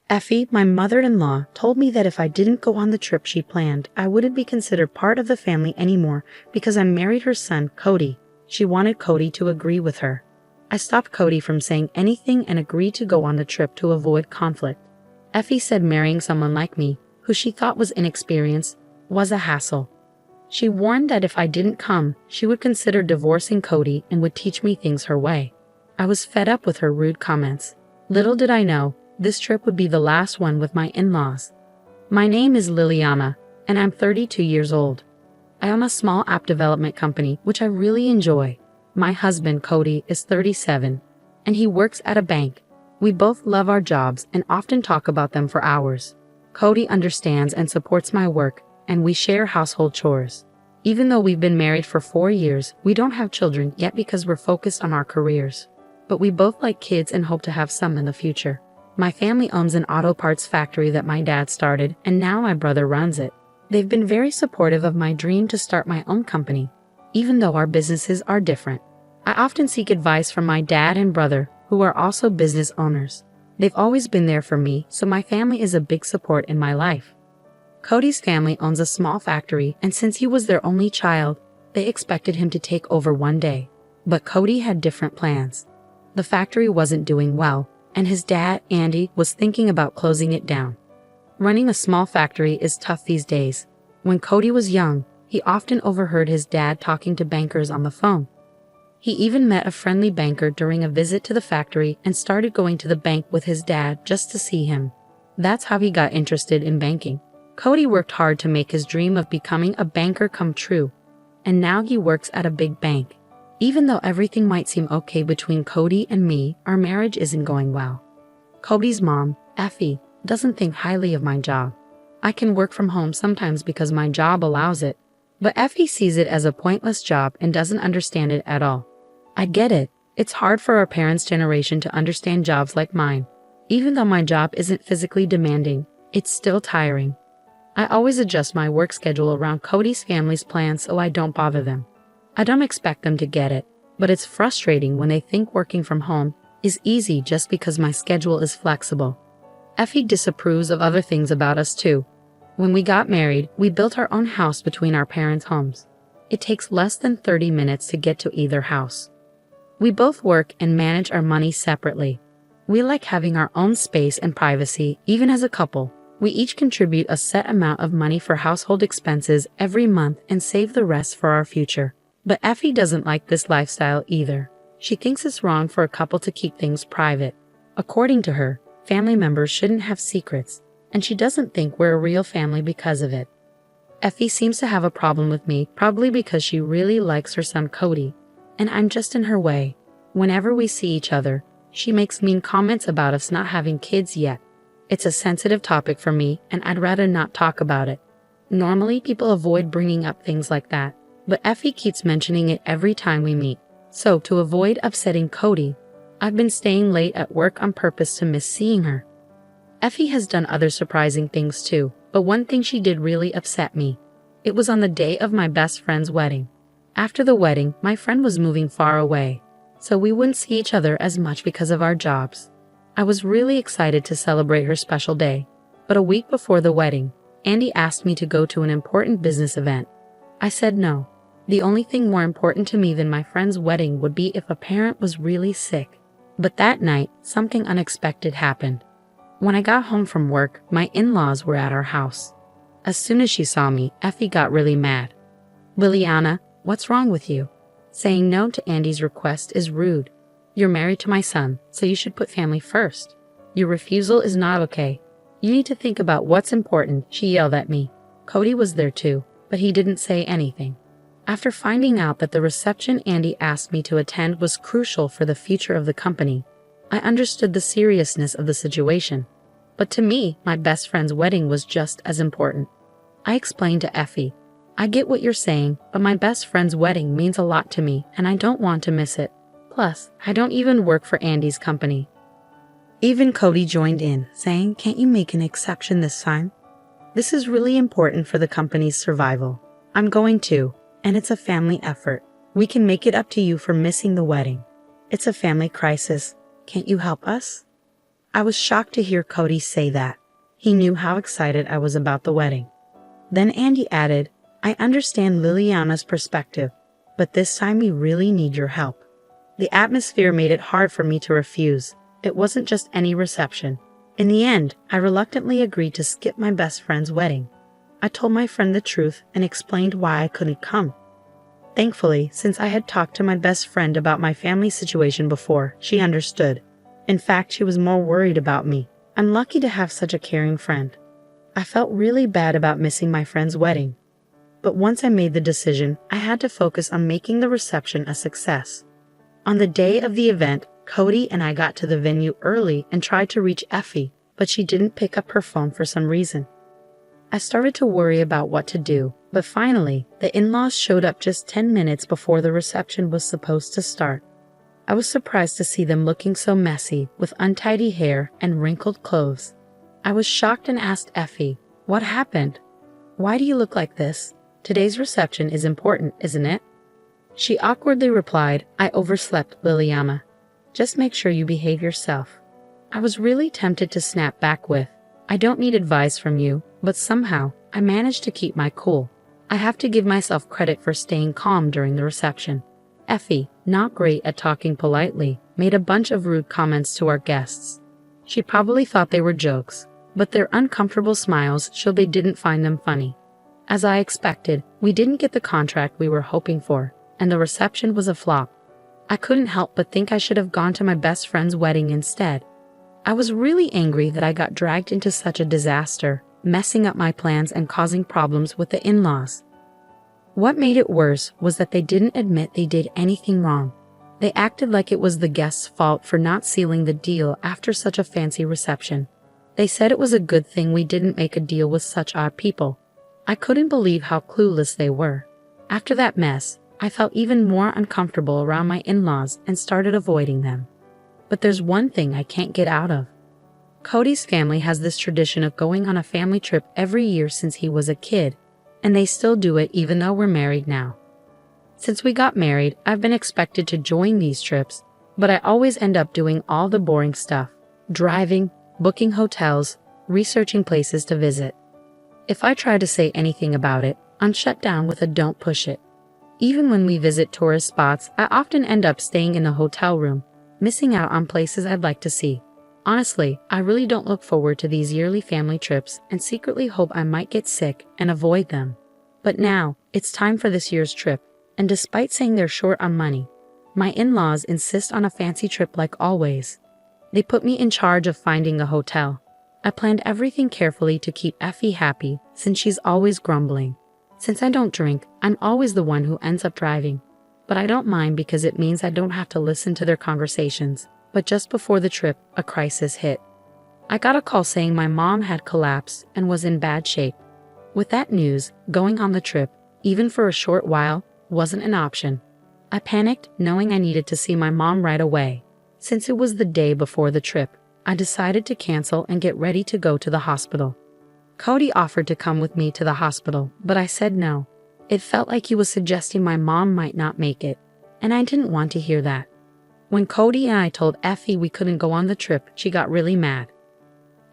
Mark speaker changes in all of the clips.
Speaker 1: Effie, my mother-in-law, told me that if I didn't go on the trip she planned, I wouldn't be considered part of the family anymore because I married her son, Cody. She wanted Cody to agree with her. I stopped Cody from saying anything and agreed to go on the trip to avoid conflict. Effie said marrying someone like me, who she thought was inexperienced, was a hassle. She warned that if I didn't come, she would consider divorcing Cody and would teach me things her way. I was fed up with her rude comments. Little did I know, this trip would be the last one with my in-laws. My name is Liliana, and I'm 32 years old. I own a small app development company, which I really enjoy. My husband, Cody, is 37, and he works at a bank. We both love our jobs and often talk about them for hours. Cody understands and supports my work, and we share household chores. Even though we've been married for 4 years, we don't have children yet because we're focused on our careers. But we both like kids and hope to have some in the future. My family owns an auto parts factory that my dad started, and now my brother runs it. They've been very supportive of my dream to start my own company, even though our businesses are different. I often seek advice from my dad and brother, who are also business owners. They've always been there for me, so my family is a big support in my life. Cody's family owns a small factory, and since he was their only child, they expected him to take over one day. But Cody had different plans. The factory wasn't doing well, and his dad, Andy, was thinking about closing it down. Running a small factory is tough these days. When Cody was young, he often overheard his dad talking to bankers on the phone. He even met a friendly banker during a visit to the factory and started going to the bank with his dad just to see him. That's how he got interested in banking. Cody worked hard to make his dream of becoming a banker come true, and now he works at a big bank. Even though everything might seem okay between Cody and me, our marriage isn't going well. Cody's mom, Effie, doesn't think highly of my job. I can work from home sometimes because my job allows it, but Effie sees it as a pointless job and doesn't understand it at all. I get it. It's hard for our parents' generation to understand jobs like mine. Even though my job isn't physically demanding, it's still tiring. I always adjust my work schedule around Cody's family's plans so I don't bother them. I don't expect them to get it, but it's frustrating when they think working from home is easy just because my schedule is flexible. Effie disapproves of other things about us too. When we got married, we built our own house between our parents' homes. It takes less than 30 minutes to get to either house. We both work and manage our money separately. We like having our own space and privacy, even as a couple. We each contribute a set amount of money for household expenses every month and save the rest for our future. But Effie doesn't like this lifestyle either. She thinks it's wrong for a couple to keep things private. According to her, family members shouldn't have secrets, and she doesn't think we're a real family because of it. Effie seems to have a problem with me, probably because she really likes her son Cody, and I'm just in her way. Whenever we see each other, she makes mean comments about us not having kids yet. It's a sensitive topic for me, and I'd rather not talk about it. Normally, people avoid bringing up things like that, but Effie keeps mentioning it every time we meet. So, to avoid upsetting Cody, I've been staying late at work on purpose to miss seeing her. Effie has done other surprising things too, but one thing she did really upset me. It was on the day of my best friend's wedding. After the wedding, my friend was moving far away, so we wouldn't see each other as much because of our jobs. I was really excited to celebrate her special day, but a week before the wedding, Andy asked me to go to an important business event. I said no. The only thing more important to me than my friend's wedding would be if a parent was really sick. But that night, something unexpected happened. When I got home from work, my in-laws were at our house. As soon as she saw me, Effie got really mad. "Liliana, what's wrong with you? Saying no to Andy's request is rude. You're married to my son, so you should put family first. Your refusal is not okay. You need to think about what's important," she yelled at me. Cody was there too, but he didn't say anything. After finding out that the reception Andy asked me to attend was crucial for the future of the company, I understood the seriousness of the situation. But to me, my best friend's wedding was just as important. I explained to Effie, "I get what you're saying, but my best friend's wedding means a lot to me, and I don't want to miss it. Plus, I don't even work for Andy's company." Even Cody joined in, saying, "Can't you make an exception this time? This is really important for the company's survival. I'm going to. And it's a family effort. We can make it up to you for missing the wedding. It's a family crisis. Can't you help us?" I was shocked to hear Cody say that. He knew how excited I was about the wedding. Then Andy added, I understand Liliana's perspective, but this time we really need your help. The atmosphere made it hard for me to refuse. It wasn't just any reception. In the end, I reluctantly agreed to skip my best friend's wedding. I told my friend the truth and explained why I couldn't come. Thankfully, since I had talked to my best friend about my family situation before, she understood. In fact, she was more worried about me. I'm lucky to have such a caring friend. I felt really bad about missing my friend's wedding. But once I made the decision, I had to focus on making the reception a success. On the day of the event, Cody and I got to the venue early and tried to reach Effie, but she didn't pick up her phone for some reason. I started to worry about what to do, but finally, the in-laws showed up just 10 minutes before the reception was supposed to start. I was surprised to see them looking so messy, with untidy hair and wrinkled clothes. I was shocked and asked Effie, what happened? Why do you look like this? Today's reception is important, isn't it? She awkwardly replied, I overslept, Liliana. Just make sure you behave yourself. I was really tempted to snap back with, I don't need advice from you, but somehow, I managed to keep my cool. I have to give myself credit for staying calm during the reception. Effie, not great at talking politely, made a bunch of rude comments to our guests. She probably thought they were jokes, but their uncomfortable smiles showed they didn't find them funny. As I expected, we didn't get the contract we were hoping for, and the reception was a flop. I couldn't help but think I should have gone to my best friend's wedding instead. I was really angry that I got dragged into such a disaster, messing up my plans and causing problems with the in-laws. What made it worse was that they didn't admit they did anything wrong. They acted like it was the guests' fault for not sealing the deal after such a fancy reception. They said it was a good thing we didn't make a deal with such odd people. I couldn't believe how clueless they were. After that mess, I felt even more uncomfortable around my in-laws and started avoiding them. But there's one thing I can't get out of. Cody's family has this tradition of going on a family trip every year since he was a kid, and they still do it even though we're married now. Since we got married, I've been expected to join these trips, but I always end up doing all the boring stuff, driving, booking hotels, researching places to visit. If I try to say anything about it, I'm shut down with a don't push it. Even when we visit tourist spots, I often end up staying in a hotel room, missing out on places I'd like to see. Honestly, I really don't look forward to these yearly family trips and secretly hope I might get sick and avoid them. But now, it's time for this year's trip, and despite saying they're short on money, my in-laws insist on a fancy trip like always. They put me in charge of finding a hotel. I planned everything carefully to keep Effie happy since she's always grumbling. Since I don't drink, I'm always the one who ends up driving. But I don't mind because it means I don't have to listen to their conversations. But just before the trip, a crisis hit. I got a call saying my mom had collapsed and was in bad shape. With that news, going on the trip, even for a short while, wasn't an option. I panicked, knowing I needed to see my mom right away. Since it was the day before the trip, I decided to cancel and get ready to go to the hospital. Cody offered to come with me to the hospital, but I said no. It felt like he was suggesting my mom might not make it, and I didn't want to hear that. When Cody and I told Effie we couldn't go on the trip, she got really mad.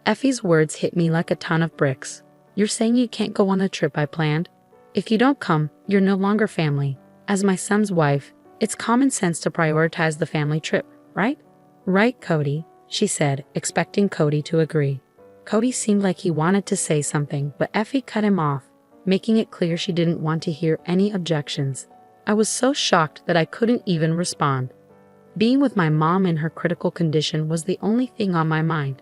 Speaker 1: Effie's words hit me like a ton of bricks. You're saying you can't go on the trip I planned? If you don't come, you're no longer family. As my son's wife, it's common sense to prioritize the family trip, right? Right, Cody, she said, expecting Cody to agree. Cody seemed like he wanted to say something, but Effie cut him off, making it clear she didn't want to hear any objections. I was so shocked that I couldn't even respond. Being with my mom in her critical condition was the only thing on my mind.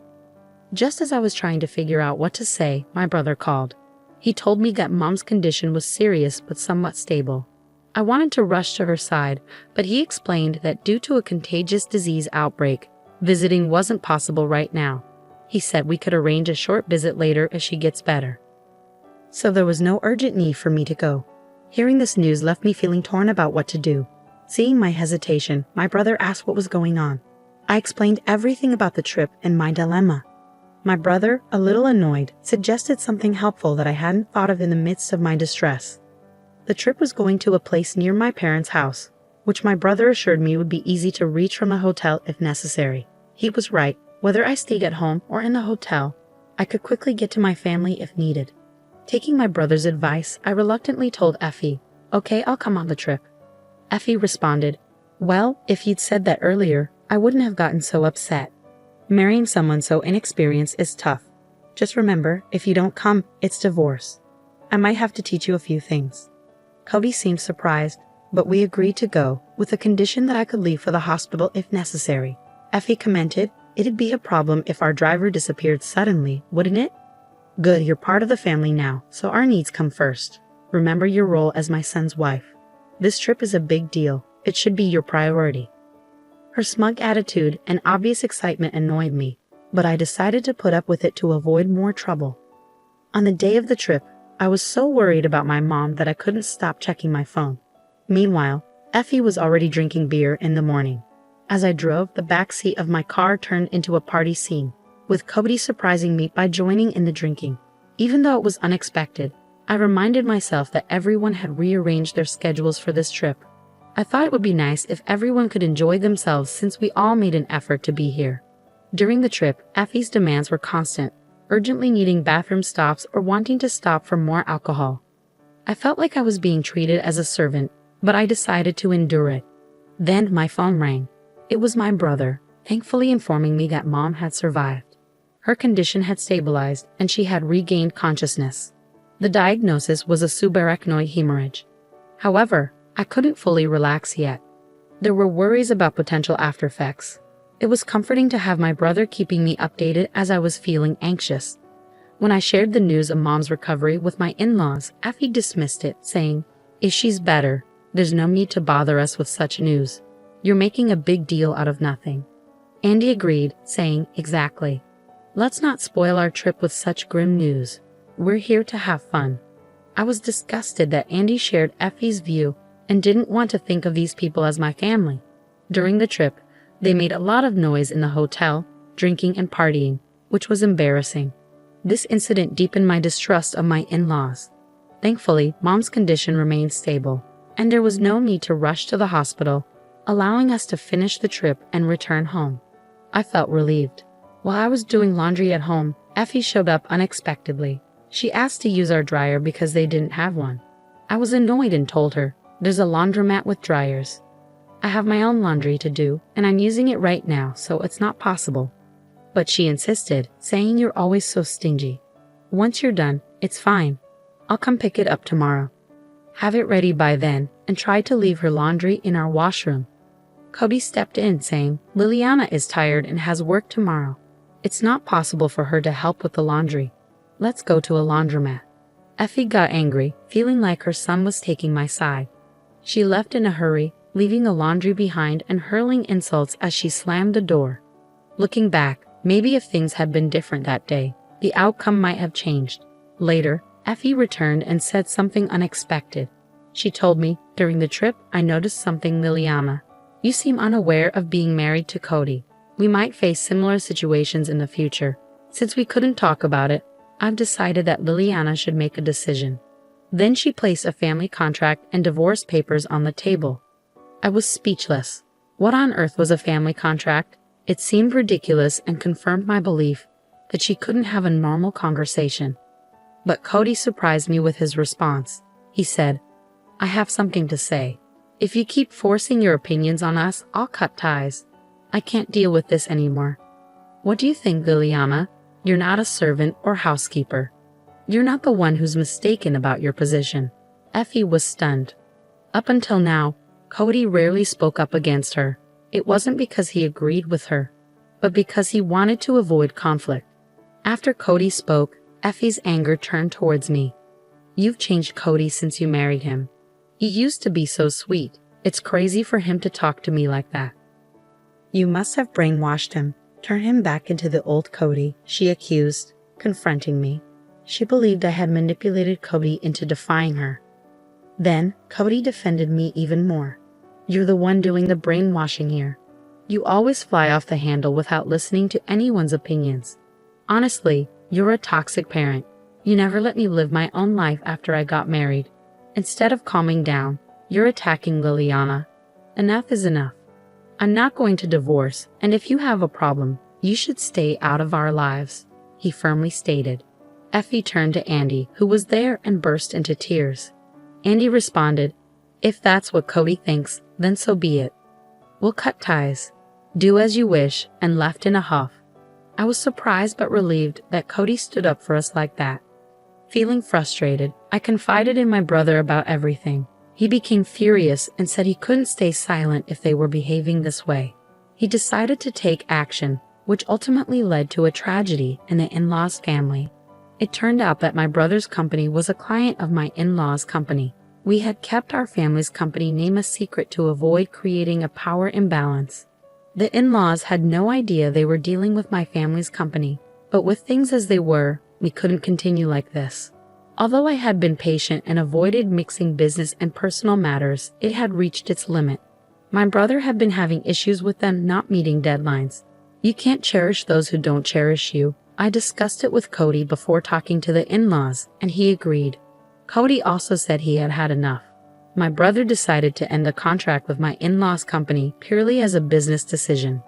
Speaker 1: Just as I was trying to figure out what to say, my brother called. He told me that mom's condition was serious but somewhat stable. I wanted to rush to her side, but he explained that due to a contagious disease outbreak, visiting wasn't possible right now. He said we could arrange a short visit later as she gets better. So there was no urgent need for me to go. Hearing this news left me feeling torn about what to do. Seeing my hesitation, my brother asked what was going on. I explained everything about the trip and my dilemma. My brother, a little annoyed, suggested something helpful that I hadn't thought of in the midst of my distress. The trip was going to a place near my parents' house, which my brother assured me would be easy to reach from a hotel if necessary. He was right. Whether I stayed at home or in the hotel, I could quickly get to my family if needed. Taking my brother's advice, I reluctantly told Effie, "Okay, I'll come on the trip." Effie responded, "Well, if you'd said that earlier, I wouldn't have gotten so upset. Marrying someone so inexperienced is tough. Just remember, if you don't come, it's divorce. I might have to teach you a few things." Cody seemed surprised, but we agreed to go, with the condition that I could leave for the hospital if necessary. Effie commented, "It'd be a problem if our driver disappeared suddenly, wouldn't it? Good, you're part of the family now, so our needs come first. Remember your role as my son's wife. This trip is a big deal. It should be your priority." Her smug attitude and obvious excitement annoyed me, but I decided to put up with it to avoid more trouble. On the day of the trip, I was so worried about my mom that I couldn't stop checking my phone. Meanwhile, Effie was already drinking beer in the morning. As I drove, the back seat of my car turned into a party scene, with Cody surprising me by joining in the drinking. Even though it was unexpected, I reminded myself that everyone had rearranged their schedules for this trip. I thought it would be nice if everyone could enjoy themselves since we all made an effort to be here. During the trip, Effie's demands were constant, urgently needing bathroom stops or wanting to stop for more alcohol. I felt like I was being treated as a servant, but I decided to endure it. Then my phone rang. It was my brother, thankfully informing me that Mom had survived. Her condition had stabilized and she had regained consciousness. The diagnosis was a subarachnoid hemorrhage. However, I couldn't fully relax yet. There were worries about potential aftereffects. It was comforting to have my brother keeping me updated as I was feeling anxious. When I shared the news of Mom's recovery with my in-laws, Effie dismissed it, saying, "If she's better, there's no need to bother us with such news. You're making a big deal out of nothing." Andy agreed, saying, "Exactly. Let's not spoil our trip with such grim news. We're here to have fun." I was disgusted that Andy shared Effie's view and didn't want to think of these people as my family. During the trip, they made a lot of noise in the hotel, drinking and partying, which was embarrassing. This incident deepened my distrust of my in-laws. Thankfully, Mom's condition remained stable, and there was no need to rush to the hospital, allowing us to finish the trip and return home. I felt relieved. While I was doing laundry at home, Effie showed up unexpectedly. She asked to use our dryer because they didn't have one. I was annoyed and told her, "There's a laundromat with dryers. I have my own laundry to do, and I'm using it right now, so it's not possible." But she insisted, saying, "You're always so stingy. Once you're done, it's fine. I'll come pick it up tomorrow. Have it ready by then," and tried to leave her laundry in our washroom. Cody stepped in, saying, "Liliana is tired and has work tomorrow. It's not possible for her to help with the laundry. Let's go to a laundromat." Effie got angry, feeling like her son was taking my side. She left in a hurry, leaving the laundry behind and hurling insults as she slammed the door. Looking back, maybe if things had been different that day, the outcome might have changed. Later, Effie returned and said something unexpected. She told me, "During the trip, I noticed something, Liliana. You seem unaware of being married to Cody. We might face similar situations in the future. Since we couldn't talk about it, I've decided that Liliana should make a decision." Then she placed a family contract and divorce papers on the table. I was speechless. What on earth was a family contract? It seemed ridiculous and confirmed my belief that she couldn't have a normal conversation. But Cody surprised me with his response. He said, "I have something to say. If you keep forcing your opinions on us, I'll cut ties. I can't deal with this anymore. What do you think, Liliana? You're not a servant or housekeeper. You're not the one who's mistaken about your position." Effie was stunned. Up until now, Cody rarely spoke up against her. It wasn't because he agreed with her, but because he wanted to avoid conflict. After Cody spoke, Effie's anger turned towards me. "You've changed Cody since you married him. He used to be so sweet. It's crazy for him to talk to me like that." "You must have brainwashed him. Turn him back into the old Cody," she accused, confronting me. She believed I had manipulated Cody into defying her. Then, Cody defended me even more. "You're the one doing the brainwashing here. You always fly off the handle without listening to anyone's opinions. Honestly, you're a toxic parent. You never let me live my own life after I got married. Instead of calming down, you're attacking Liliana. Enough is enough. I'm not going to divorce, and if you have a problem, "You should stay out of our lives," he firmly stated. Effie turned to Andy, who was there, and burst into tears. Andy responded, "If that's what Cody thinks, then so be it. We'll cut ties. Do as you wish," and left in a huff. I was surprised but relieved that Cody stood up for us like that. Feeling frustrated, I confided in my brother about everything. He became furious and said he couldn't stay silent if they were behaving this way. He decided to take action, which ultimately led to a tragedy in the in-laws' family. It turned out that my brother's company was a client of my in-laws' company. We had kept our family's company name a secret to avoid creating a power imbalance. The in-laws had no idea they were dealing with my family's company, but with things as they were, we couldn't continue like this. Although I had been patient and avoided mixing business and personal matters, it had reached its limit. My brother had been having issues with them not meeting deadlines. "You can't cherish those who don't cherish you." I discussed it with Cody before talking to the in-laws, and he agreed. Cody also said he had had enough. My brother decided to end the contract with my in-laws' company purely as a business decision.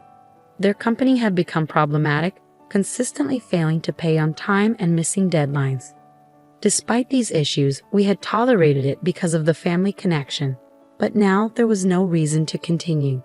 Speaker 1: Their company had become problematic, consistently failing to pay on time and missing deadlines. Despite these issues, we had tolerated it because of the family connection, but now there was no reason to continue.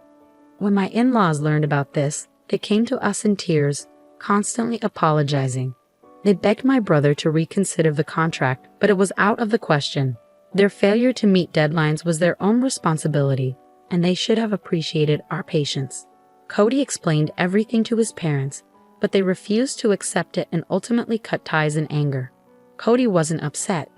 Speaker 1: When my in-laws learned about this, they came to us in tears, constantly apologizing. They begged my brother to reconsider the contract, but it was out of the question. Their failure to meet deadlines was their own responsibility, and they should have appreciated our patience. Cody explained everything to his parents, but they refused to accept it and ultimately cut ties in anger. Cody wasn't upset.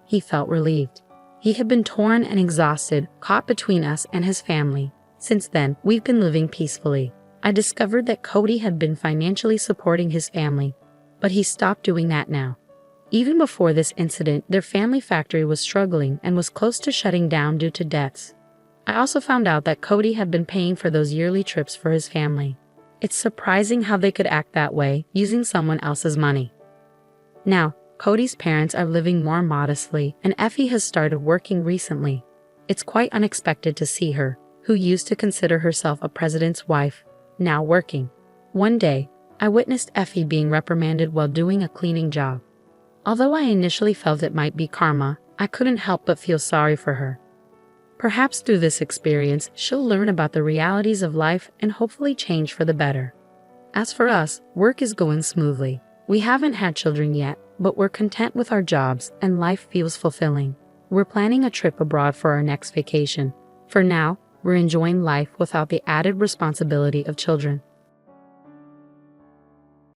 Speaker 1: He felt relieved. He had been torn and exhausted, caught between us and his family. Since then, we've been living peacefully. I discovered that Cody had been financially supporting his family, but he stopped doing that now. Even before this incident, their family factory was struggling and was close to shutting down due to debts. I also found out that Cody had been paying for those yearly trips for his family. It's surprising how they could act that way, using someone else's money. Now, Cody's parents are living more modestly, and Effie has started working recently. It's quite unexpected to see her, who used to consider herself a president's wife, now working. One day, I witnessed Effie being reprimanded while doing a cleaning job. Although I initially felt it might be karma, I couldn't help but feel sorry for her. Perhaps through this experience, she'll learn about the realities of life and hopefully change for the better. As for us, work is going smoothly. We haven't had children yet, but we're content with our jobs and life feels fulfilling. We're planning a trip abroad for our next vacation. For now, we're enjoying life without the added responsibility of children.